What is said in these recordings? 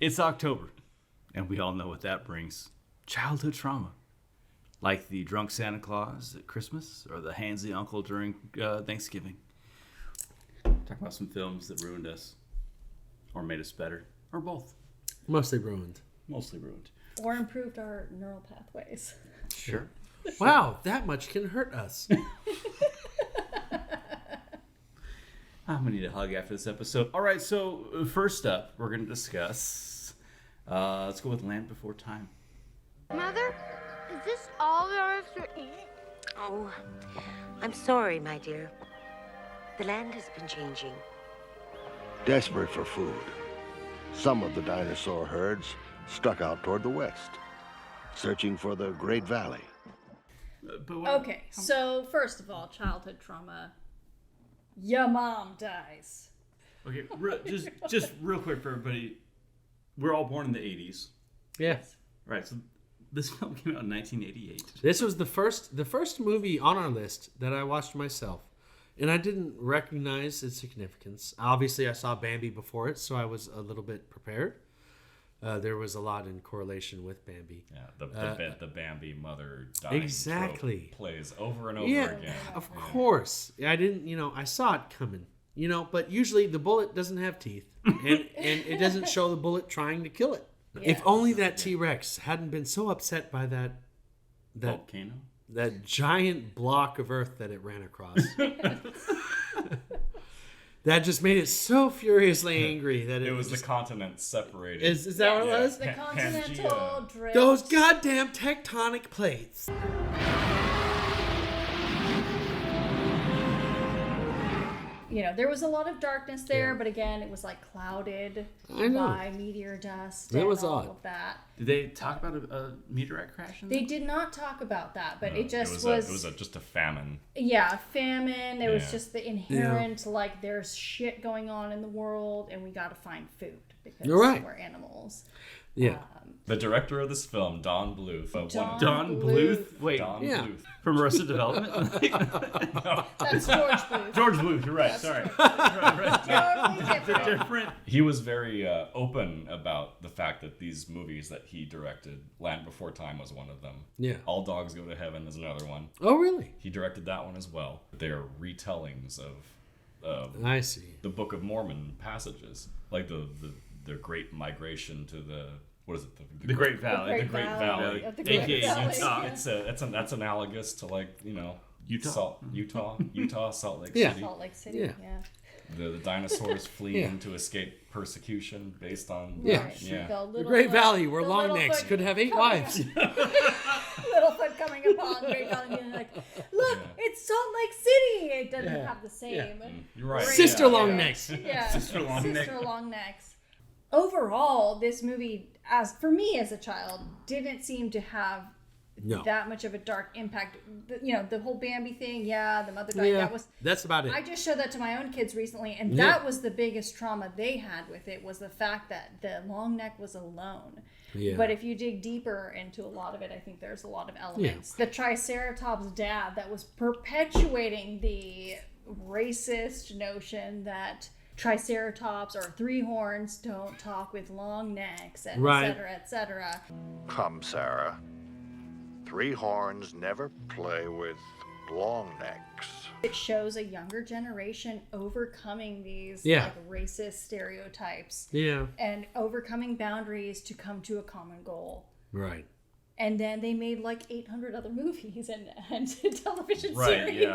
It's October, and we all know what that brings. Childhood trauma. Like the drunk Santa Claus at Christmas or the handsy uncle during Thanksgiving. Talk about some films that ruined us or made us better or both. Mostly ruined. Mostly ruined. Or improved our neural pathways. Sure. Wow, that much can hurt us. I'm going to need a hug after this episode. All right, so first up, we're going to discuss... let's go with Land Before Time. Mother, is this all there is to eat? Oh, I'm sorry, my dear. The land has been changing. Desperate for food, some of the dinosaur herds struck out toward the west, searching for the Great Valley. Okay, so first of all, childhood trauma. Your mom dies. Okay, just real quick for everybody. We're all born in the 80s. Yes. Right, so this film came out in 1988. This was the first movie on our list that I watched myself. And I didn't recognize its significance. Obviously, I saw Bambi before it, so I was a little bit prepared. There was a lot in correlation with Bambi. Yeah, the Bambi mother dying exactly trope plays over and over again. Of course. I didn't, I saw it coming. But usually the bullet doesn't have teeth, and it doesn't show the bullet trying to kill it. Yeah. If only that T-Rex hadn't been so upset by that volcano, that giant block of earth that it ran across. That just made it so furiously angry that it was the continent separated. Is that what it was? The continental drift. Those goddamn tectonic plates. There was a lot of darkness there, but again, it was like clouded by meteor dust. It was all odd. of that. Did they talk about a meteorite crash? They did not talk about that, but it just was just a famine. Yeah, famine. There was just the inherent like there's shit going on in the world, and we got to find food because we're animals. Yeah. The director of this film, Don Bluth. Don Bluth? Wait. Don Bluth. From Arrested Development? No. That's George Bluth. George Bluth, you're right. Sorry. Right. Totally different. He was very open about the fact that these movies that he directed, Land Before Time was one of them. Yeah. All Dogs Go to Heaven is another one. Oh, really? He directed that one as well. They're retellings of I see. the Book of Mormon passages. Like the Great Migration to the... What is it? The Great Valley. The Great Valley. AKA Utah. That's analogous to Utah, Salt Lake Yeah. City. Salt Lake City. Yeah. The dinosaurs fleeing to escape persecution based on The Great Valley, where long necks could have 8 wives. Littlefoot coming upon Great Valley and being like, look, it's Salt Lake City. It doesn't have the same. You're right. Sister long necks. Yeah. Sister long necks. Overall, this movie, as for me as a child, didn't seem to have that much of a dark impact. The whole Bambi thing, the mother died. Yeah, that's about it. I just showed that to my own kids recently, and that was the biggest trauma they had with it, was the fact that the long neck was alone. Yeah. But if you dig deeper into a lot of it, I think there's a lot of elements. The Triceratops dad that was perpetuating the racist notion that Triceratops or 3 horns don't talk with long necks, and et cetera. Come, Sarah. 3 horns never play with long necks. It shows a younger generation overcoming these racist stereotypes and overcoming boundaries to come to a common goal. Right. And then they made like 800 other movies and television series.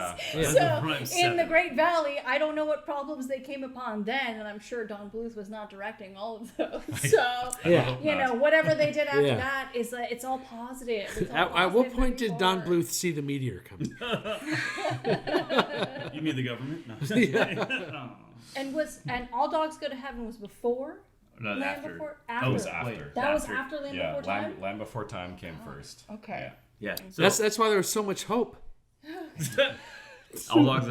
So in the Great Valley, I don't know what problems they came upon then, and I'm sure Don Bluth was not directing all of those. So, whatever they did after that is it's all positive. It's all At what point did Don Bluth see the meteor coming? You mean the government? No. And All Dogs Go to Heaven was before? No, Land after. Before? That was after. Was after Land Before Time? Land Before Time came first. Okay. Yeah. So, that's why there was so much hope. all dogs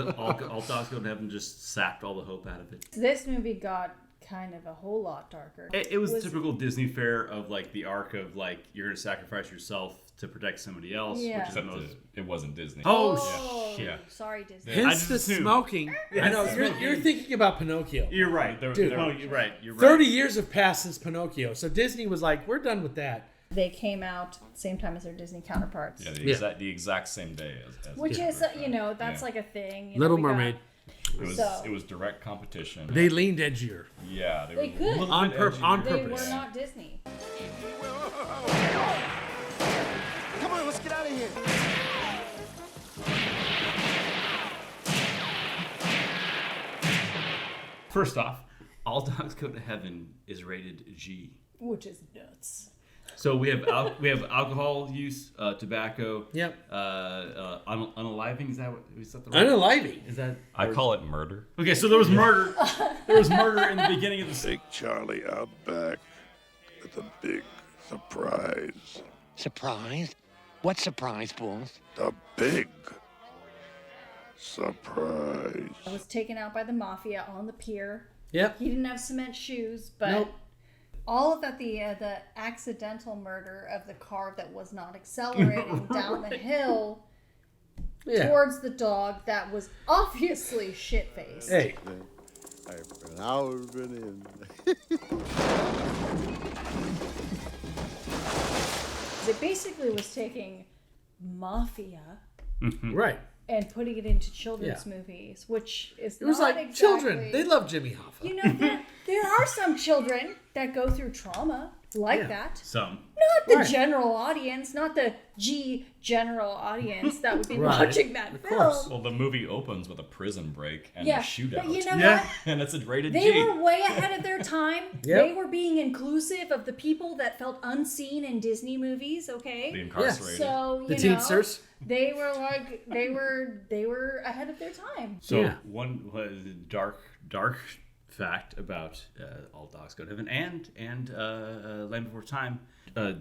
go to heaven just sapped all the hope out of it. This movie got kind of a whole lot darker. It was typical Disney fare of like the arc of like you're going to sacrifice yourself to protect somebody else. Yeah. Which is It wasn't Disney. Oh, shit. Sorry, Disney. Hence the assumed. smoking. I know, you're thinking about Pinocchio. You're right. Dude. You're right. 30 years have passed since Pinocchio. So Disney was like, we're done with that. They came out same time as their Disney counterparts. Yeah, the exact same day as Which is, that's Yeah. like a thing. Little Mermaid. It was direct competition. They leaned edgier. Yeah, They were could. a little On bit purpose. edgier. They purpose. were not Disney. Come on, let's get out of here. First off, All Dogs Go to Heaven is rated G. Which is nuts. So we have alcohol use, tobacco. Yep. Unaliving. Is that the right? Unaliving. Is that? I call it murder. Okay, so there was murder. There was murder in the beginning of the. Take Charlie out back with a big surprise. Surprise? What surprise, boss? A big surprise. I was taken out by the mafia on the pier. Yep. He didn't have cement shoes, but Nope. all of that, the accidental murder of the car that was not accelerating down the hill Yeah. towards the dog that was obviously shit-faced. Hey. I've been out, been in. It basically was taking mafia Right. and putting it into children's Yeah. movies, which is It was not like exactly... children. They love Jimmy Hoffa. You know, there are some children that go through trauma like that. Some. Not the Right. general audience, not the G general audience that would be Right. watching that Of film. course. Well, the movie opens with a prison break and Yeah, a shootout. but you know Yeah. what? And it's a rated They G. were way ahead of their time. Yep. They were being inclusive of the people that felt unseen in Disney movies, The okay? incarcerated. So, The you know, Teamsters. they were like, they were ahead of their time. So Yeah. one was dark fact about All Dogs Go to Heaven and Land Before Time.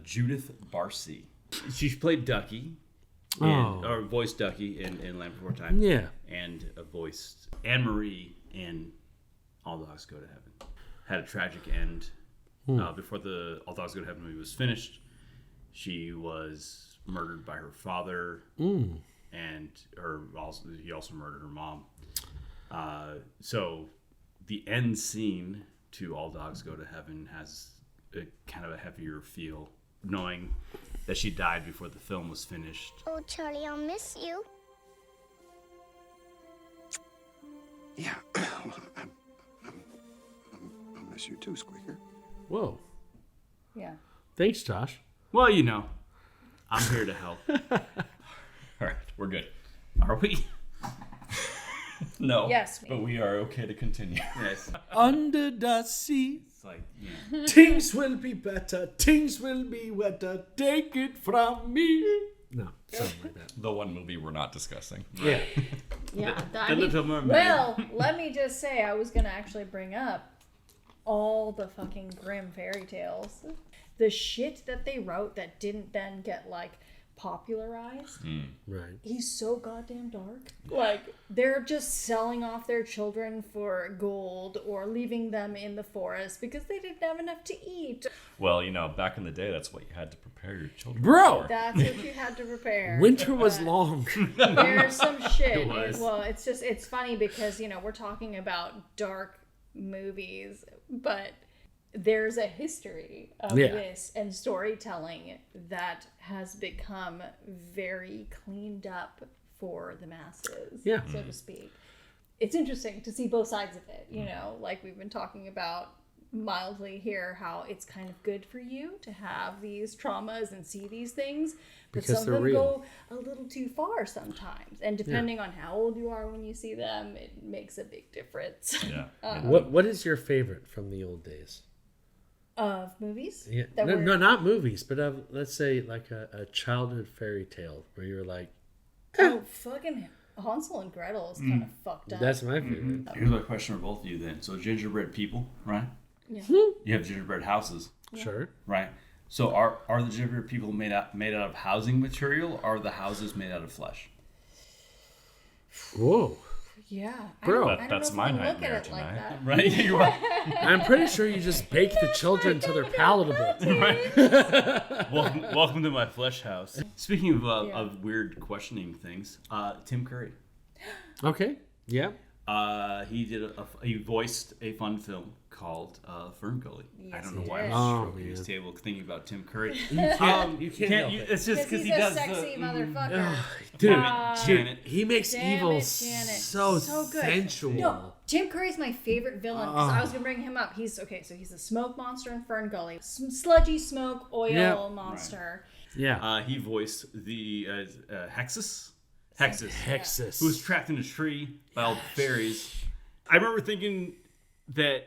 Judith Barcy. She played Ducky, or voiced Ducky in Land Before Time. Yeah. And voiced Anne Marie in All Dogs Go to Heaven. Had a tragic end. Before the All Dogs Go to Heaven movie was finished, she was murdered by her father, and he also murdered her mom. So the end scene to All Dogs Go to Heaven has a kind of a heavier feel, knowing that she died before the film was finished. Oh, Charlie, I'll miss you. Yeah. I'll miss you too, Squeaker. Whoa. Yeah. Thanks, Josh. Well, you know, I'm here to help. All right, we're good. Are we? No. Yes. But we are okay to continue. Yes. Under the sea, It's like, yeah. things will be better, things will be wetter, take it from me. No, something like that. The one movie we're not discussing. Yeah. Yeah. The Little Mermaid. Well, let me just say, I was going to actually bring up all the fucking grim fairy tales. The shit that they wrote that didn't then get, like, popularized. Right. He's so goddamn dark. Like, they're just selling off their children for gold or leaving them in the forest because they didn't have enough to eat. Well, you know, back in the day, that's what you had to prepare your children Bro! for. That's what you had to prepare. Winter was long. There's some shit. It was. Well, it's funny because, you know, we're talking about dark movies, but there's a history of this and storytelling that has become very cleaned up for the masses, so to speak. It's interesting to see both sides of it, you know, like we've been talking about mildly here, how it's kind of good for you to have these traumas and see these things, but Because some of they're them real. go a little too far sometimes, and depending on how old you are when you see them, it makes a big difference. Yeah. What is your favorite from the old days? Of movies? Yeah. That No, were- no, not movies, but of, let's say like a childhood fairy tale where you're like, Oh, fucking Hansel and Gretel is kind of fucked up. that's my favorite. Here's a question for both of you then. So gingerbread people, right? Yeah. You have gingerbread houses, Sure. right? So are the gingerbread people made out of housing material, or are the houses made out of flesh? Whoa. Yeah. Bro. I don't That's know if my I look at nightmare it like tonight. that. Right? You're right. I'm pretty sure you just bake the children till they're palatable. Welcome to my flesh house. Speaking of weird questioning things, Tim Curry. Okay. Yeah. He voiced a fun film called Fern Gully. Yes, I don't know he why did. I'm stroking his table thinking about Tim Curry. You can't help it. It's just because Because he he's a does sexy motherfucker. Dude, Janet. he makes Damn evil it, Janet. so good. sensual. No, Tim Curry's my favorite villain because I was gonna bring him up. He's the smoke monster in Fern Gully, sludgy smoke oil monster. Yeah. He voiced the Hexus. Hexus. Who was trapped in a tree by all the fairies. I remember thinking that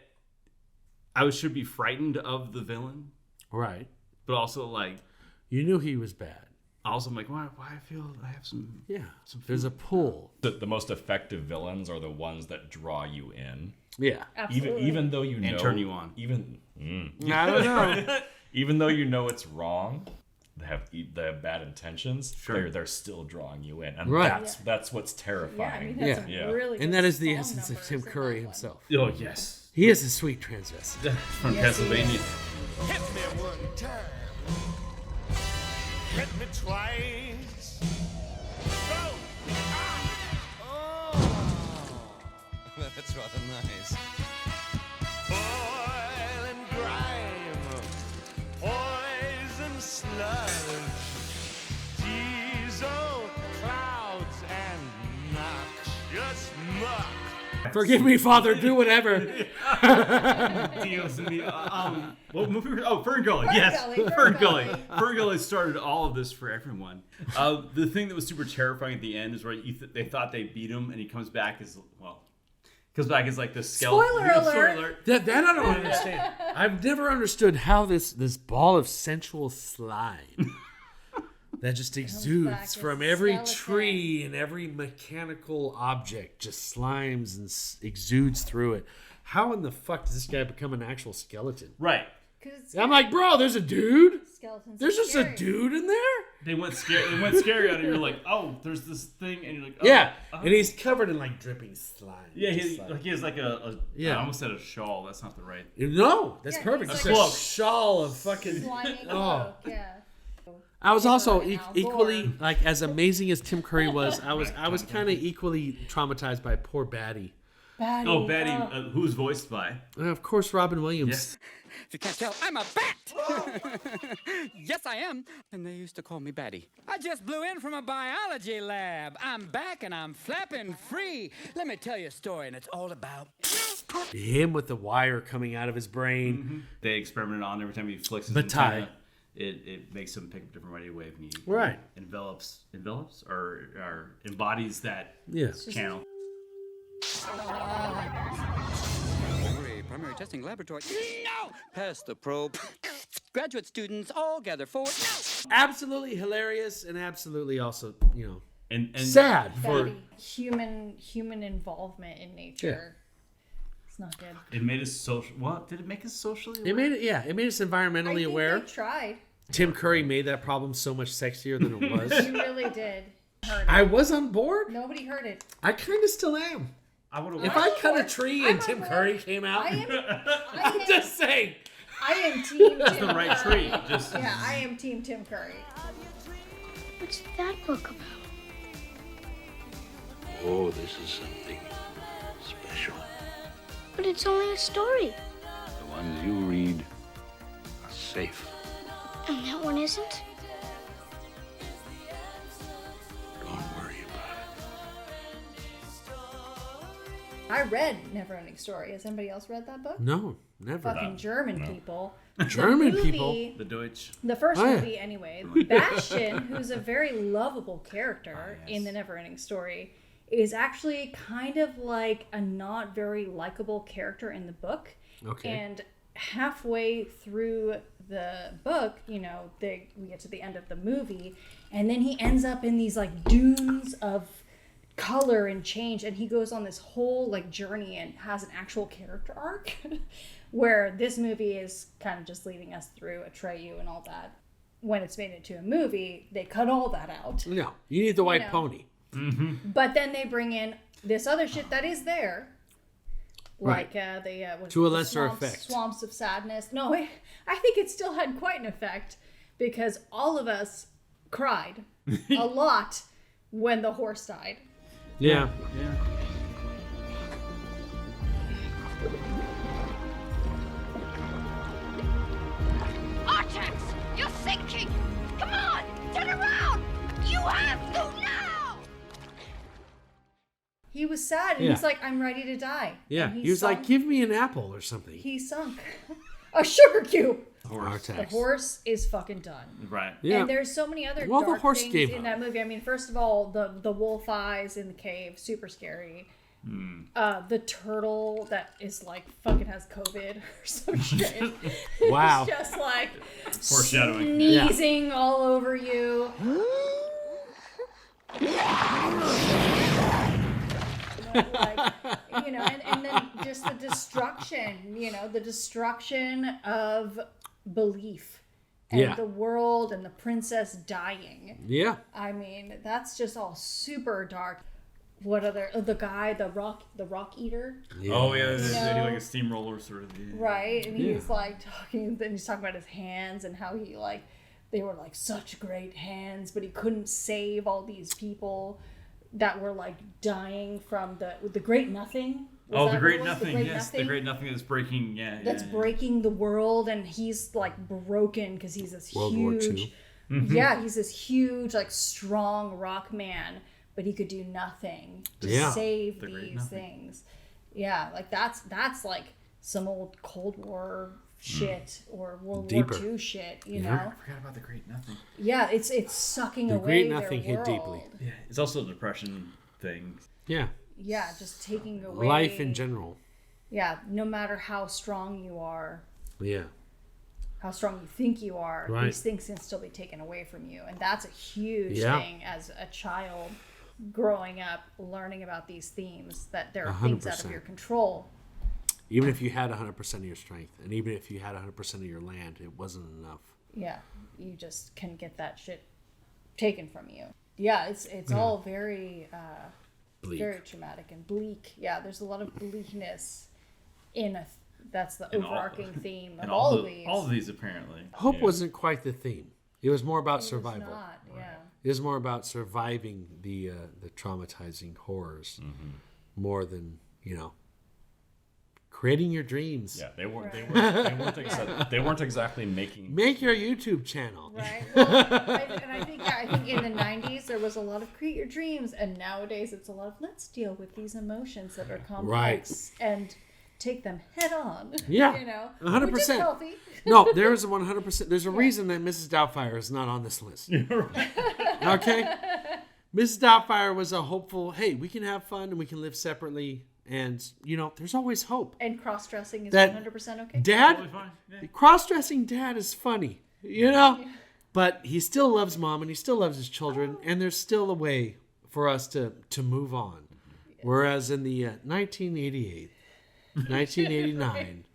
I should be frightened of the villain, Right. but also like, You knew he was bad. I'm like, why I feel I have some. Yeah. There's a pull. The most effective villains are the ones that draw you in. Yeah. Absolutely. Even though you know. And turn you on. I don't know. Even though you know it's wrong, they have bad intentions. Sure. They're still drawing you in, and Right. that's what's Yeah, I terrifying. mean, that's Yeah. some really And good that is the song essence of numbers Tim in that Curry one. himself. Oh yes, He is a sweet transvestite. from Yes, he Pennsylvania. Hit me one time. Hit me twice. Go. That's rather nice. Oil and grime. Poison sludge. Diesel clouds and noxious muck. Forgive me, Father. Do whatever. Dios and me. What movie? Oh, Fern Gully. Yes, Fern Gully. Fern Gully started all of this for everyone. The thing that was super terrifying at the end is where they thought they beat him, and he comes back as like the skeleton. Spoiler alert. That I don't understand. I've never understood how this ball of sensual slime that just back exudes as from a every skeleton. tree and every mechanical object just slimes and exudes through it. How in the fuck does this guy become an actual skeleton? Right. I'm like, bro, there's a dude. Skeletons There's are just scary. a dude in there. They went scary at it. You're like, oh, there's this thing, and you're like, oh, Yeah, oh. and he's covered in like dripping slime. Yeah, Just he has like a Yeah. I almost said a shawl. That's not the right. No, that's Yeah, perfect. he's Just like a shawl of fucking. Slimy Oh. cloak, yeah. I was also Right now, equally Lord. like as amazing as Tim Curry was. I was kind of equally traumatized by poor Batty. Batty. Oh, Betty, who's voiced by? And of course, Robin Williams. Yes. If you can't tell, I'm a bat! Yes, I am. And they used to call me Batty. I just blew in from a biology lab. I'm back and I'm flapping free. Let me tell you a story, and it's all about... Him with the wire coming out of his brain. They experimented on every time he flicks his Batai. antenna. It makes him pick a different radio wave, and he Right. envelops or embodies that Yeah. channel. Primary testing laboratory. No! Pass the probe. Graduate students all gather forward. No! Absolutely hilarious and absolutely also, And sad for. Batty. Human involvement in nature. It's not good. it made us social. What did it make us socially? It made us I environmentally think aware. they tried. Tim Curry made that problem so much sexier than it was. You really did. Heard it. I was on board. Nobody heard it. I kind of still am. I would have. If I cut a board. tree I'm and on Tim board. Curry came out, I am just saying. I am team That's Tim the right Curry. tree. Just Yeah, I am team Tim Curry. What's that book about? Oh, this is something special. But it's only a story. The ones you read are safe. And that one isn't? Don't worry about it. I read Neverending Story. Has anybody else read that book? No, never. Fucking German people. German The people. movie- the Deutsch. The first Oh, yeah. movie, anyway. Bastian, who's a very lovable character in the Neverending Story, is actually kind of like a not very likable character in the book. Okay. And halfway through the book, we get to the end of the movie, and then he ends up in these like dunes of color and change, and he goes on this whole like journey and has an actual character arc. Where this movie is kind of just leading us through Atreyu and all that. When it's made into a movie, they cut all that out. No, you need the white know. pony. But then they bring in this other shit that is there. Like to a lesser effect. Swamps of Sadness. No, I think it still had quite an effect because all of us cried a lot when the horse died. Yeah. Artex, you're sinking! Come on, turn around! You have to now! He was sad, and he's like, I'm ready to die. Yeah, he was like, give me an apple or something. He sunk. A sugar cube! Artex. The horse is fucking done. Right. Yeah. And there's so many other Well, the dark horse things gave in up. that movie. I mean, first of all, the wolf eyes in the cave, super scary. The turtle that is like fucking has COVID or some shit. Wow. It's just like Foreshadowing. sneezing all over you. And then just the destruction of belief and the world and the princess dying. Yeah. I mean, that's just all super dark. What other the rock eater? Yeah. Oh yeah, they do like a steamroller sort of. Right, and he's like talking. Then he's talking about his hands and how he like they were like such great hands, but he couldn't save all these people that were like dying from the Great Nothing. The Great Nothing. The Great Nothing is breaking. That's breaking the world, and he's like broken because he's this World huge. War II. Yeah, he's this huge, like strong rock man, but he could do nothing to save these things. Yeah, like that's like some old Cold War shit or World War II shit, you know. I forgot about the Great Nothing. Yeah, it's sucking the away Great Nothing their hit world. deeply. Yeah, it's also a depression thing. Yeah. Yeah, just taking away Life in general. Yeah, no matter how strong you are. Yeah. How strong you think you are, right. These things can still be taken away from you, and that's a huge thing as a child growing up, learning about these themes that there are 100%. things out of your control. Even if you had 100% of your strength, and even if you had 100% of your land, it wasn't enough. Yeah, you just can get that shit taken from you. Yeah, it's all very bleak. Very traumatic and bleak. Yeah, there's a lot of bleakness in that's the overarching theme of all of these. All of these apparently. Hope wasn't quite the theme. It was more about survival. Not, yeah. It was more about surviving the traumatizing horrors, more than creating your dreams. Yeah, they weren't exactly making. Make your YouTube channel. Right. Well, I think in the 90s there was a lot of create your dreams, and nowadays it's a lot of let's deal with these emotions that are complex and take them head on. Yeah, 100%. Which is healthy. No, there is 100%. There's a reason that Mrs. Doubtfire is not on this list. Okay, Mrs. Doubtfire was a hopeful. Hey, we can have fun and we can live separately. And, there's always hope. And cross-dressing is that 100% okay? Dad, totally fine. Yeah. Cross-dressing dad is funny, But he still loves mom and he still loves his children. And there's still a way for us to move on. Yes. Whereas in the 1988, 1989,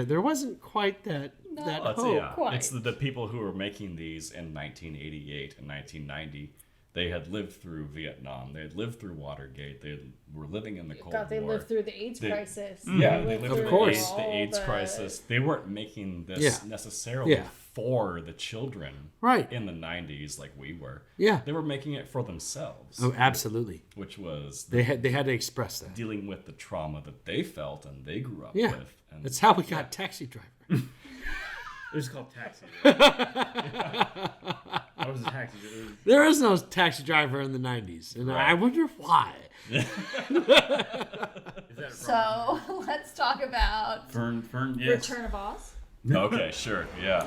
there wasn't quite that hope. Quite. It's the people who were making these in 1988 and 1990. They had lived through Vietnam. They had lived through Watergate. They were living in the Cold War. They lived through the AIDS crisis. Yeah, they lived through course. the AIDS crisis. They weren't making this necessarily for the children in the 90s like we were. Yeah. They were making it for themselves. Oh, absolutely. Which was... They had to express that. Dealing with the trauma that they felt and they grew up with. And that's how we got Taxi Driver. It was called Taxi. What was a taxi? There is no Taxi Driver in the 90s, and I wonder why. So let's talk about Fern, yes. Return of Oz. Okay, sure, yeah.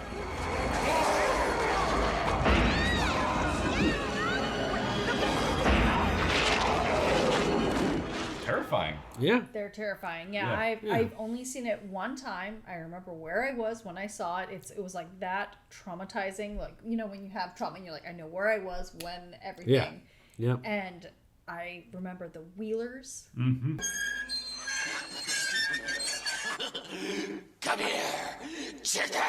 Terrifying. Yeah. They're terrifying. Yeah. I've only seen it one time. I remember where I was when I saw it. It was like that traumatizing. Like, when you have trauma and you're like, I know where I was when everything. Yeah. And I remember the Wheelers. Mm-hmm. Come here, chicken!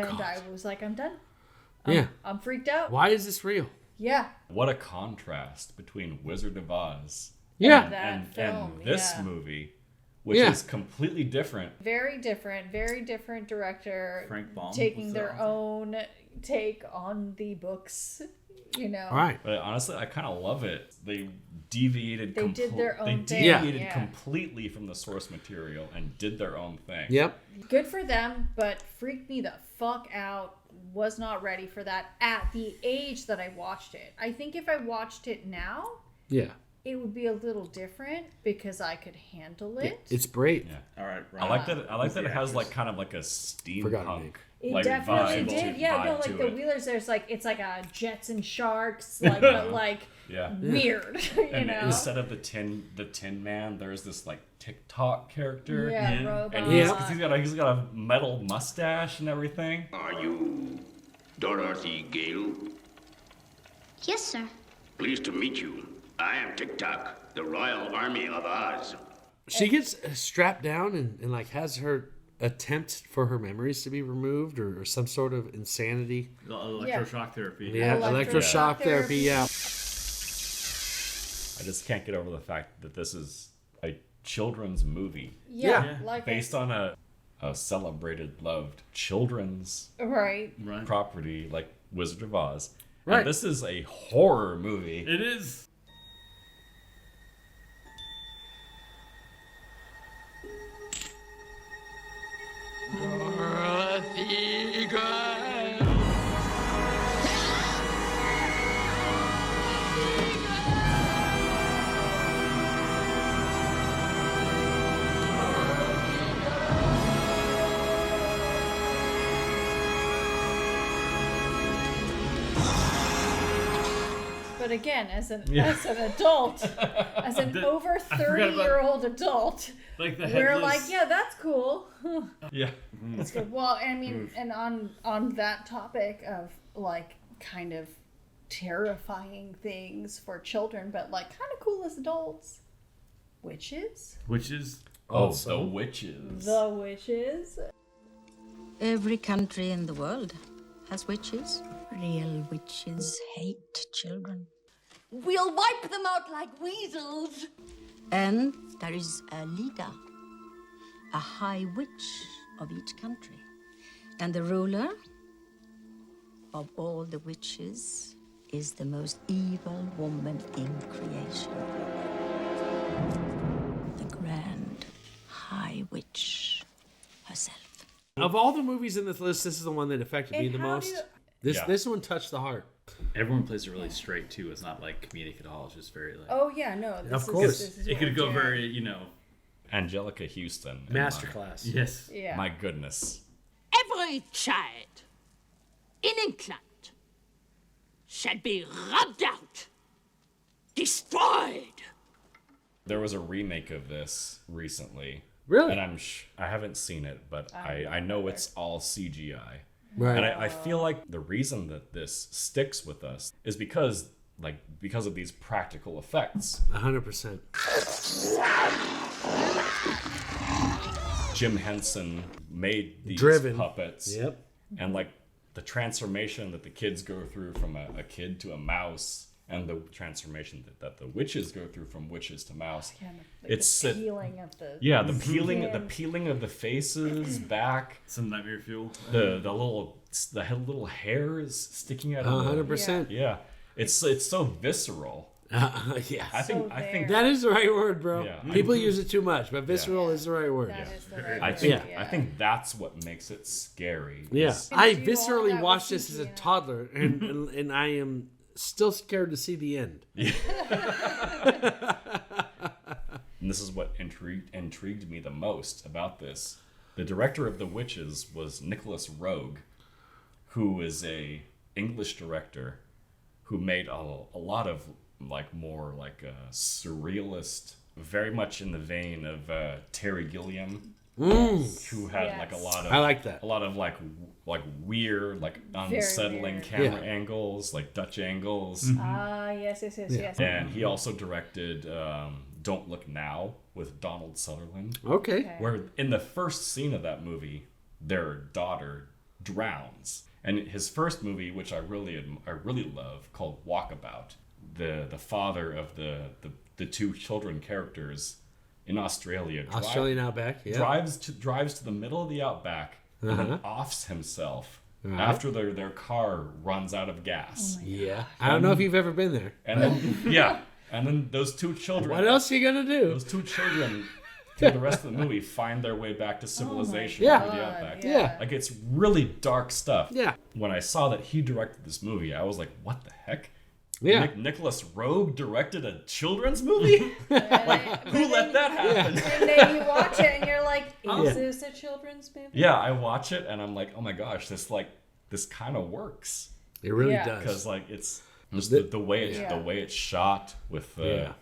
and I was like, I'm done. I'm freaked out. Why is this real? Yeah. What a contrast between Wizard of Oz Yeah. and this movie, which is completely different. Very different director. Frank Baum taking their own take on the books, you know. All right. But honestly, I kind of love it. They deviated. They did their own thing. They deviated completely from the source material and did their own thing. Yep. Good for them, but freaked me the fuck out. Was not ready for that at the age that I watched it. I think if I watched it now, it would be a little different because I could handle it. It's great. All right. I like that. I like that it has like kind of like a steampunk. It like definitely vibe did. to, Yeah, vibe no, like to the it. Wheelers. There's like it's like a Jets and Sharks, like but like weird. You and know, instead of the Tin Man, there's this like TikTok character. Robot. And he's got a metal mustache and everything. Are you Dorothy Gale? Yes, sir. Pleased to meet you. I am TikTok, the Royal Army of Oz. She gets strapped down and like has her attempt for her memories to be removed or some sort of insanity. Electroshock therapy. Yeah, electroshock therapy, yeah. I just can't get over the fact that this is a children's movie. Like based on a celebrated, loved children's property like Wizard of Oz. Right. And this is a horror movie. It is. Dorothy girl. But again, as an adult, as an over 30-year-old adult, we're like, yeah, that's cool. Yeah. That's good. Well, I mean, and on that topic of like kind of terrifying things for children, but like kind of cool as adults. Witches. Oh, the witches. The witches. Every country in the world has witches. Real witches hate children. We'll wipe them out like weasels. And there is a leader, a high witch of each country. And the ruler of all the witches is the most evil woman in creation. The Grand High Witch herself. Of all the movies in this list, this is the one that affected me the most. This one touched the heart. Everyone plays it really straight too. It's not like comedic at all. It's just very like. Oh yeah, no. Of course, this is it could go very, you know. Angelica Houston. Masterclass. Yes. Yeah. My goodness. Every child in England shall be rubbed out, destroyed. There was a remake of this recently. Really? And I haven't seen it, but I know it's all CGI. Right. And I feel like the reason that this sticks with us is because of these practical effects. 100%. Jim Henson made these puppets. Yep. And like the transformation that the kids go through from a kid to a mouse, and the transformation that the witches go through from witches to mouse. Yeah, it's the peeling of the the peeling of the faces back. Some nightmare fuel. The little hairs sticking out. 100%. Yeah, it's so visceral. Yeah, I think that is the right word, bro. Yeah, People use it too much, but visceral is the right word. That is the right I think that's what makes it scary. Yeah, is- I viscerally watched this as a toddler, and I am still scared to see the end. And this is what intrigued me the most about this. The director of The Witches was Nicholas Roeg, who is a English director who made a lot of more surrealist, very much in the vein of Terry Gilliam, who had a lot of I like that. a lot of weird, unsettling weird. camera angles, like Dutch angles. Yes. And he also directed Don't Look Now with Donald Sutherland. Okay. Where in the first scene of that movie, their daughter drowns. And his first movie, which I really love, called Walkabout, the father of the two children characters in Australia. Australian Outback, yeah. Drives to the middle of the Outback and then offs himself after their car runs out of gas. Yeah. I don't know if you've ever been there. And then, and then those two children... What else are you going to do? Those two children, through the rest of the movie, find their way back to civilization through the Outback. Yeah. Like, it's really dark stuff. Yeah. When I saw that he directed this movie, I was like, what the heck? Yeah. Nicholas Rogue directed a children's movie? Who let that happen? And then you watch it and you're like, is this a children's movie? Yeah, I watch it and I'm like, oh my gosh, this kind of works. It really does. Because it's just the way it's shot with the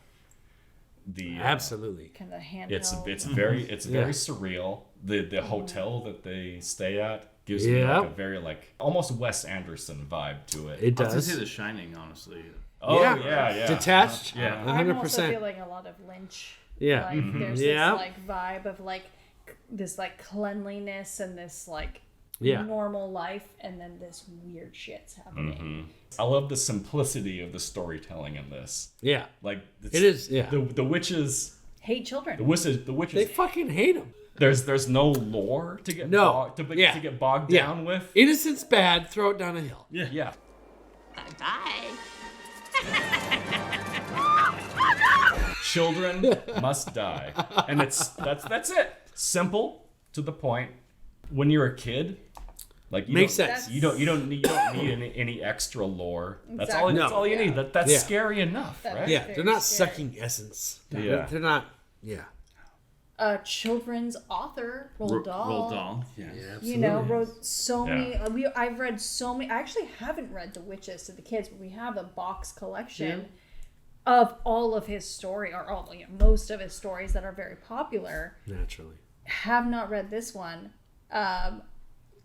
absolutely kind of handheld. It's very surreal. The hotel that they stay at gives me like a very almost Wes Anderson vibe to it. It does. I was gonna say The Shining, honestly. Oh yeah. Detached. 100%. I'm also feeling a lot of Lynch. Yeah. Like, there's this vibe of this cleanliness and this normal life, and then this weird shit's happening. I love the simplicity of the storytelling in this. Yeah. Like it is. Yeah. The witches hate children. The witches. They fucking hate them. There's no lore to get to get bogged down with. Innocent's bad. Throw it down a hill. Yeah. Bye. Children must die, and that's it. Simple, to the point. When you're a kid, makes sense. You don't need any extra lore. That's Exactly. all you need. That's scary enough, right? Yeah, they're not sucking essence. Yeah. They're not. Yeah. Children's author Roald Dahl. Roald Dahl. Yeah. Absolutely. Wrote so many. I've read so many. I actually haven't read The Witches to the kids, but we have a box collection of all of his story, or most of his stories that are very popular. Naturally. Have not read this one.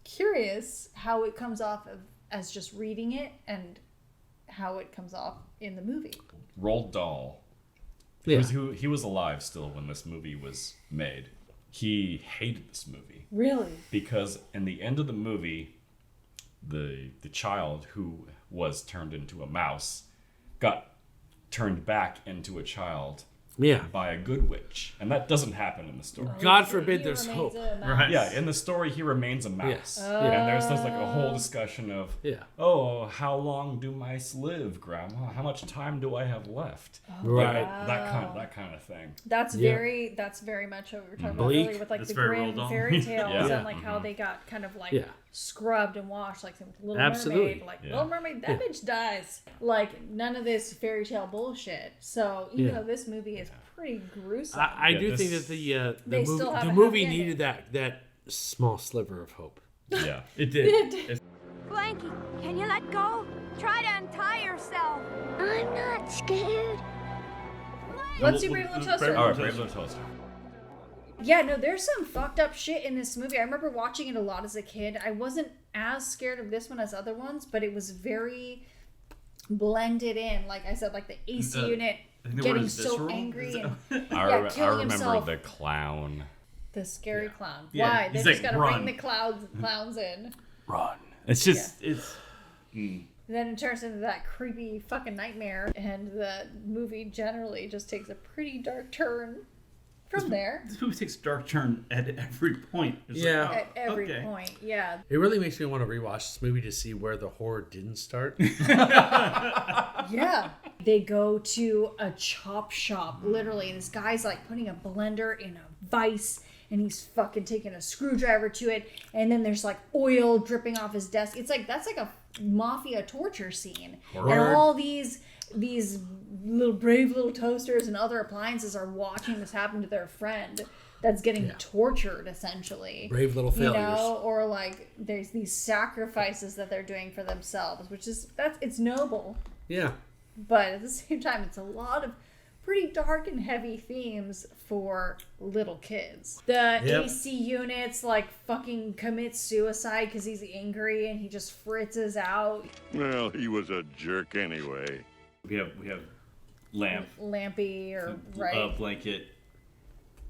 Curious how it comes off as just reading it and how it comes off in the movie. Roald Dahl. Yeah. He was alive still when this movie was made. He hated this movie. Really? Because in the end of the movie, the child who was turned into a mouse got turned back into a child by a good witch. And that doesn't happen in the story. God forbid there's hope. Right. Yeah, in the story, he remains a mouse. Yes. And there's a whole discussion of, how long do mice live, Grandma? How much time do I have left? Right. That kind of thing. That's very much what we were talking about earlier with the Grimm fairy tales and how they got kind of scrubbed and washed, with Little Mermaid. Little Mermaid, that bitch dies. None of this fairy tale bullshit. So even though this movie is pretty gruesome, I do think that the movie needed that small sliver of hope. Yeah, it did. Blanky, can you let go? Try to untie yourself. I'm not scared. Let's do Brave Little Toaster. All right, Brave Little Toaster. Yeah, no, there's some fucked up shit in this movie. I remember watching it a lot as a kid. I wasn't as scared of this one as other ones, but it was very blended in. Like I said, the AC unit getting so angry and I killing remember himself. the clown. The scary clown. Yeah, Why? They he's just gotta run. bring the clowns in. Run. It's just Then it turns into that creepy fucking nightmare, and the movie generally just takes a pretty dark turn from there. This movie takes a dark turn at every point. It's At every point, yeah. It really makes me want to rewatch this movie to see where the horror didn't start. Yeah. They go to a chop shop, literally. This guy's putting a blender in a vise, and he's fucking taking a screwdriver to it, and then there's oil dripping off his desk. It's that's a mafia torture scene. Horror. And all these little brave little toasters and other appliances are watching this happen to their friend that's getting tortured, essentially. Brave little failures. Or there's these sacrifices that they're doing for themselves, which is it's noble. Yeah. But at the same time, it's a lot of pretty dark and heavy themes for little kids. The AC units fucking commits suicide because he's angry and he just fritzes out. Well, he was a jerk anyway. We have lamp, Lampy or blanket.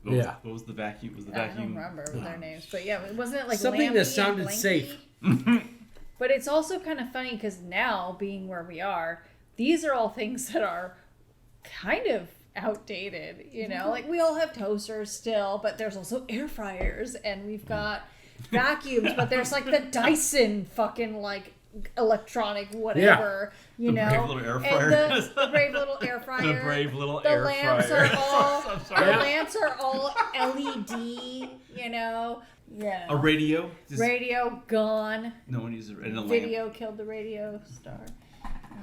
What was the vacuum? Was the I vacuum? don't remember their names, but wasn't it something Lampy that sounded and Blanky? safe? But it's also kind of funny because now, being where we are, these are all things that are kind of outdated, you know? Like, we all have toasters still, but there's also air fryers, and we've got vacuums, but there's, like, the Dyson fucking, like, electronic whatever, you know? Brave little air fryer. And the brave little air fryer. The brave little air lamps fryer. The lamps are all LED, you know? Yeah. A radio. Radio gone. No one uses a lamp. Video killed the radio star.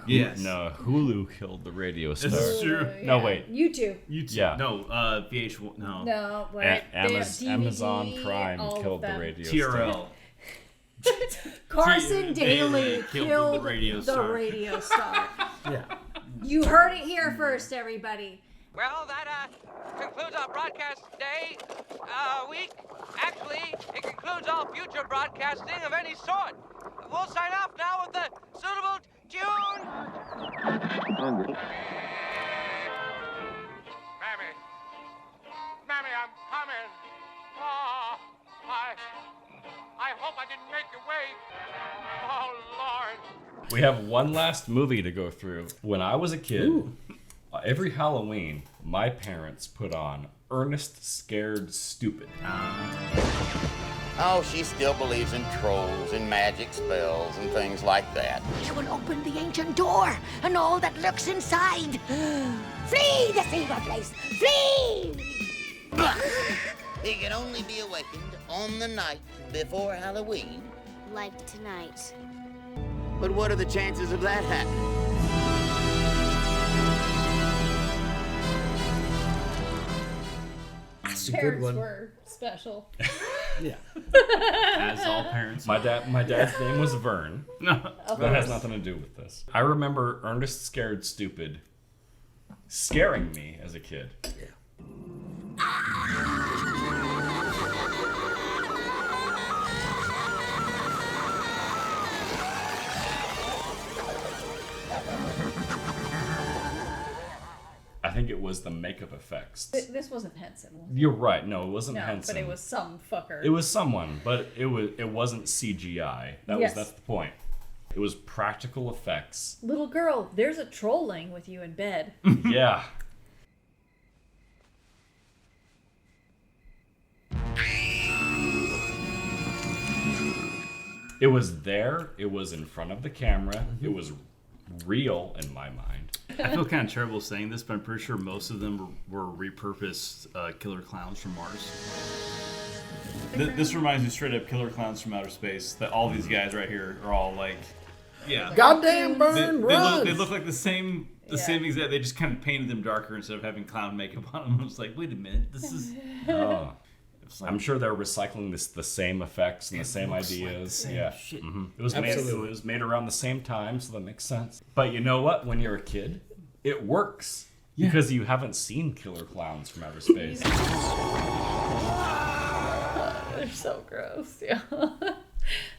Yes. No, Hulu killed the radio star. This is true. Hulu, No, yeah. wait. YouTube. Yeah. No, VH1. No. No, wait. Amazon DVD, Prime all of killed the them. radio TRL. star. Carson Daly killed the radio star. Yeah. You heard it here first, everybody. Well, that concludes our broadcast day, week. Actually, it concludes all future broadcasting of any sort. We'll sign off now with the suitable tune. Mammy, I'm coming. Oh, I hope I didn't make you wait. Oh, Lord. We have one last movie to go through. When I was a kid, every Halloween, my parents put on Ernest Scared Stupid. Oh, she still believes in trolls and magic spells and things like that. You will open the ancient door and all that lurks inside. Flee the fever place! Flee! He can only be awakened on the night before Halloween. Like tonight. But what are the chances of that happening? That's a Parents good one. were special. Yeah. As all parents. My dad's name was Vern. No. That has nothing to do with this. I remember Ernest Scared Stupid scaring me as a kid. I think it was the makeup effects. This wasn't Henson. Was it? You're right. No, it wasn't No, Henson. but it was some fucker. It was someone, but it wasn't CGI. Yes. That's the point. It was practical effects. Little girl, there's a troll laying with you in bed. Yeah. It was there. It was in front of the camera. It was real in my mind. I feel kind of terrible saying this, but I'm pretty sure most of them were repurposed killer clowns from Mars. This reminds me straight up Killer Clowns from Outer Space. That all these guys right here are all like, yeah. Goddamn Burn, run! They look like the same exact. They just kind of painted them darker instead of having clown makeup on them. I was like, wait a minute, this is. Oh. I'm sure they're recycling the same effects and the same ideas. Like yeah, shit. Mm-hmm. It was made around the same time, so that makes sense. But you know what? When you're a kid, it works because you haven't seen Killer Clowns from Outer Space. They're so gross. Yeah.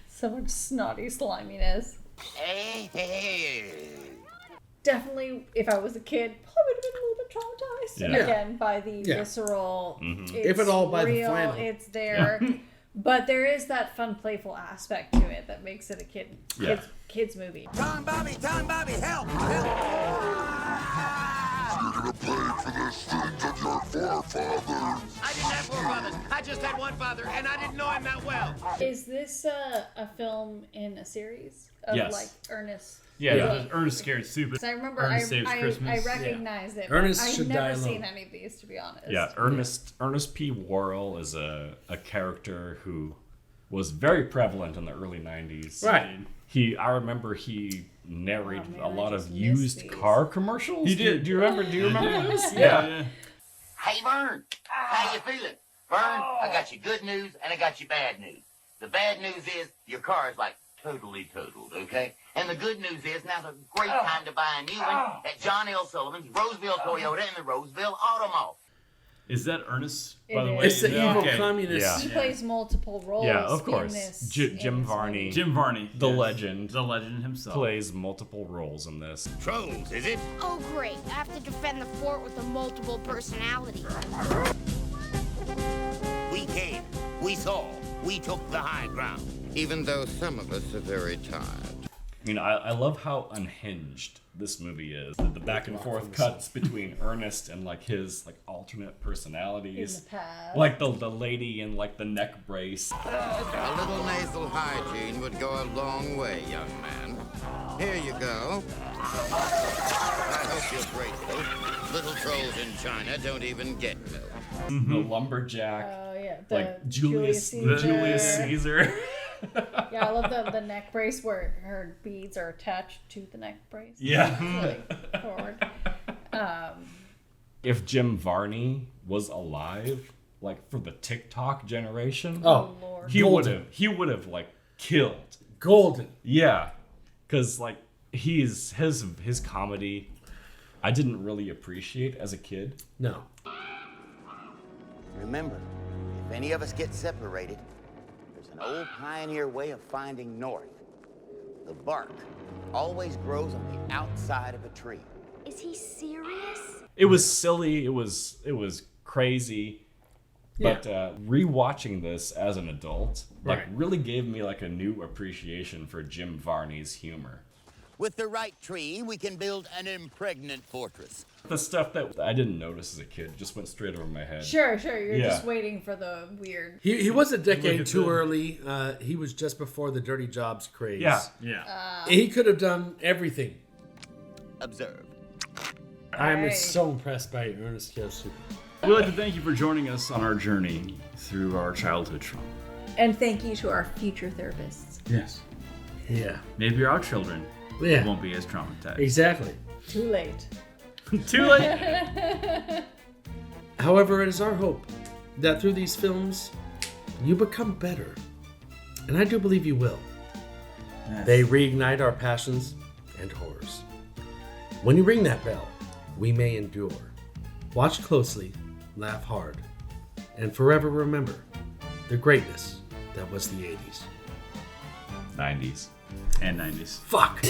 So much snotty sliminess. Definitely, if I was a kid, probably would have been a little bit traumatized. Yeah. Again, by the visceral. Mm-hmm. It's If at all, by real, the flannel. It's there. But there is that fun, playful aspect to it that makes it a kids movie. Tom Bobby, help! You're gonna pay for the sins of your forefathers. I didn't have forefathers. I just had one father, and I didn't know him that well. Is this a film in a series of like Ernest? Yeah. Ernest Scared Stupid. 'Cause I remember Ernest Saves I Christmas. recognized it. Ernest I've should never die seen alone. any of these, to be honest. Yeah, Ernest P. Worrell is a character who was very prevalent in the early 90s. Right. I remember he narrated man, a lot I of just used missed these. car commercials. He did. Do you remember those? Yeah. Hey, Vern, how you feeling? Vern, I got you good news and I got you bad news. The bad news is your car is like totally totaled, okay? And the good news is now's a great time to buy a new one at John L. Sullivan's Roseville Toyota in the Roseville Auto Mall. Is that Ernest, It by the is. way? It's the evil Okay. communist. Yeah. He plays multiple roles. Yeah, of course. In this, Jim Varney. Jim Varney. The yes. legend. The legend himself. Plays multiple roles in this. Trolls, is it? Oh, great. I have to defend the fort with a multiple personality. We came, we saw, we took the high ground. even though some of us are very tired. I mean, I love how unhinged this movie is. The back and forth cuts between Ernest and like his like alternate personalities. In the past. Like the lady in like the neck brace. A little nasal hygiene would go a long way, young man. Here you go. I hope you're grateful. Little trolls in China don't even get milk. The lumberjack. Oh yeah, like Julius Caesar. Yeah, I love the neck brace where her beads are attached to the neck brace. Yeah. Really forward. If Jim Varney was alive, like for the TikTok generation, Lord. he would have like killed. Golden. Yeah, because like his comedy, I didn't really appreciate as a kid. No. Remember, if any of us get separated, there's an old pioneer way of finding north. The bark always grows on the outside of a tree. Is he serious? It was silly. It was crazy. But rewatching this as an adult, like really gave me like a new appreciation for Jim Varney's humor. With the right tree, we can build an impregnant fortress. The stuff that I didn't notice as a kid just went straight over my head. Sure. You're just waiting for the weird. He was a decade too early. He was just before the Dirty Jobs craze. Yeah. He could have done everything. Observe. I am so impressed by Ernest Super. We'd like to thank you for joining us on our journey through our childhood trauma. And thank you to our future therapists. Yes. Yeah. Maybe our children won't be as traumatized. Exactly. Too late. Too late. However, it is our hope that through these films, you become better. And I do believe you will. Yes. They reignite our passions and horrors. When you ring that bell, we may endure. Watch closely, laugh hard, and forever remember the greatness that was the 80s. 90s. And 90s. Fuck!